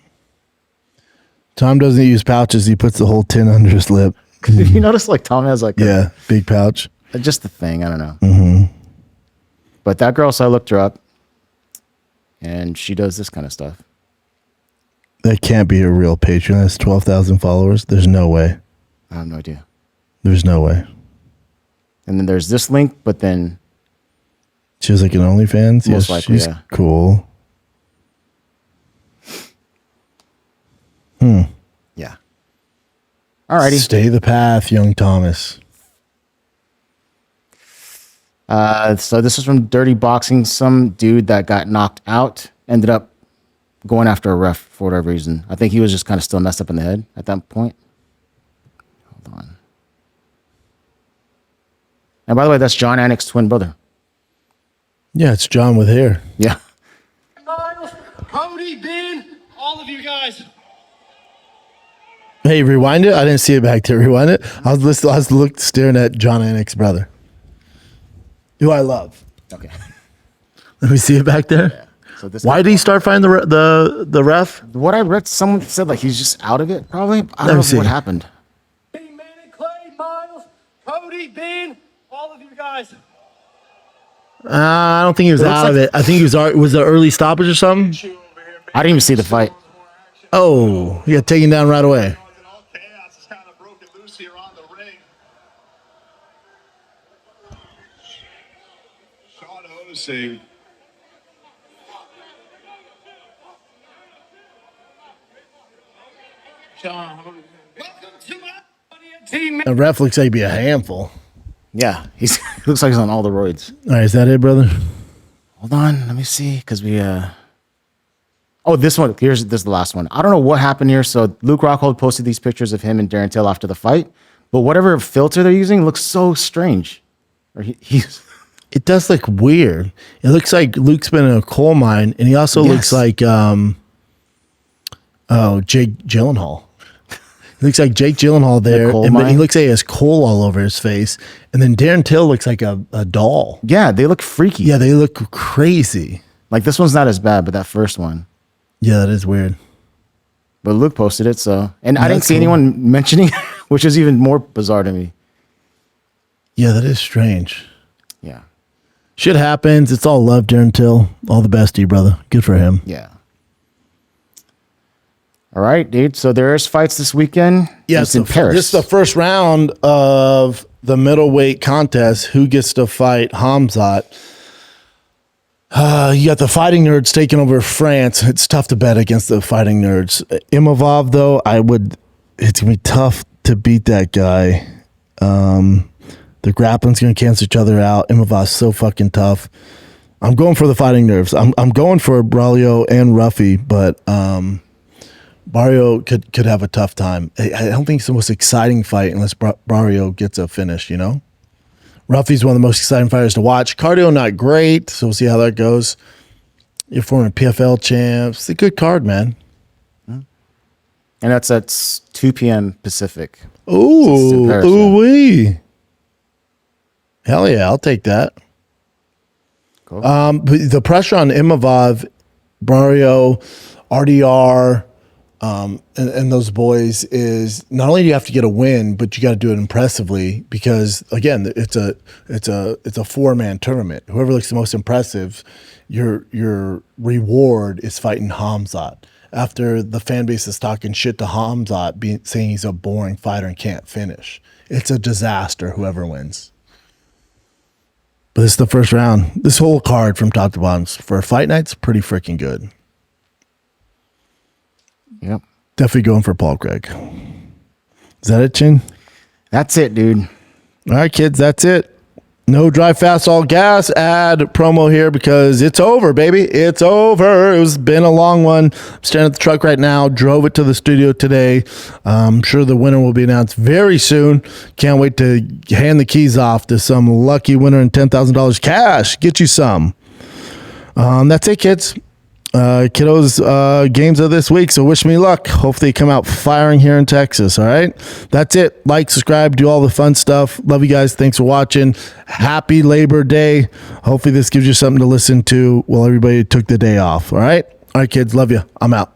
Tom doesn't use pouches. He puts the whole tin under his lip. Did you notice like Tom has like big pouch. Just the thing. I don't know. Mm-hmm. But that girl, so I looked her up, and she does this kind of stuff. That can't be a real Patreon. That's 12,000 followers. There's no way. I have no idea. There's no way. And then there's this link, but then she has like an OnlyFans. Most likely, she's yeah. Cool. Yeah. Alrighty. Stay the path, young Thomas. So this is from Dirty Boxing. Some dude that got knocked out ended up going after a ref for whatever reason. I think he was just kind of still messed up in the head at that point. Hold on. And by the way, that's John Anik's twin brother. Yeah, it's John with hair. Yeah. Miles, Cody, Ben, all of you guys. Hey, rewind it. I didn't see it back there. Rewind it. I was staring at John Anik's brother, who I love. Okay. Let me see it back there. Yeah. So this Why did he start fighting the ref? What I read, someone said like he's just out of it. Probably. I don't know what happened. Manny, Clay, Miles, Cody, Ben, all of you guys. I don't think he was out of it. I think he was the early stoppage or something. I didn't even see the fight. Oh, he got taken down right away. Saying The ref looks like he'd be a handful. Yeah, he looks like he's on all the roids. All right, is that it, brother? Hold on, let me see, because we oh, this one. This is the last one. I don't know what happened here. So Luke Rockhold posted these pictures of him and Darren Till after the fight, but whatever filter they're using looks so strange. Or he's. It does look weird. It looks like Luke's been in a coal mine, and he also looks like Jake Gyllenhaal. He looks like Jake Gyllenhaal there, but he looks like he has coal all over his face. And then Darren Till looks like a doll. Yeah, they look freaky. Yeah, they look crazy. Like this one's not as bad, but that first one. Yeah, that is weird. But Luke posted it, so and I didn't see anyone mentioning, which is even more bizarre to me. Yeah, that is strange. Yeah. Shit happens. It's all love, Darren Till. All the best to you, brother. Good for him. Yeah. All right, dude. So there's fights this weekend. Yeah, it's in Paris. This is the first round of the middleweight contest. Who gets to fight Hamzat? You got the Fighting Nerds taking over France. It's tough to bet against the Fighting Nerds. Imavov, though, it's going to be tough to beat that guy. The grappling's going to cancel each other out. Imavov's so fucking tough. I'm going for the Fighting Nerves. I'm going for Borralho and Ruffy, but Borralho could have a tough time. I don't think it's the most exciting fight unless Borralho gets a finish, you know? Ruffy's one of the most exciting fighters to watch. Cardio not great, so we'll see how that goes. You're former PFL champs. It's a good card, man. And that's at 2 p.m. Pacific. Ooh-wee. Hell yeah, I'll take that. Cool. But the pressure on Imavov, Borralho, RDR, and those boys is not only do you have to get a win, but you got to do it impressively because again, it's a 4-man tournament. Whoever looks the most impressive, your reward is fighting Hamzat. After the fan base is talking shit to Hamzat, saying he's a boring fighter and can't finish, it's a disaster. Whoever wins. But this is the first round. This whole card from top to bottom for a fight night's pretty freaking good. Yep. Definitely going for Paul Craig. Is that it, Chin? That's it, dude. All right, kids, that's it. No drive fast, all gas ad promo here because it's over, baby. It's over. It's been a long one. I'm standing at the truck right now. Drove it to the studio today. I'm sure the winner will be announced very soon. Can't wait to hand the keys off to some lucky winner and $10,000 cash. Get you some. That's it, kids. Kiddos games of this week, so wish me luck. Hopefully they come out firing here in Texas. All right, that's it. Like, subscribe, do all the fun stuff. Love you guys. Thanks for watching. Happy Labor Day. Hopefully this gives you something to listen to while everybody took the day off. All right, kids, love you. I'm out.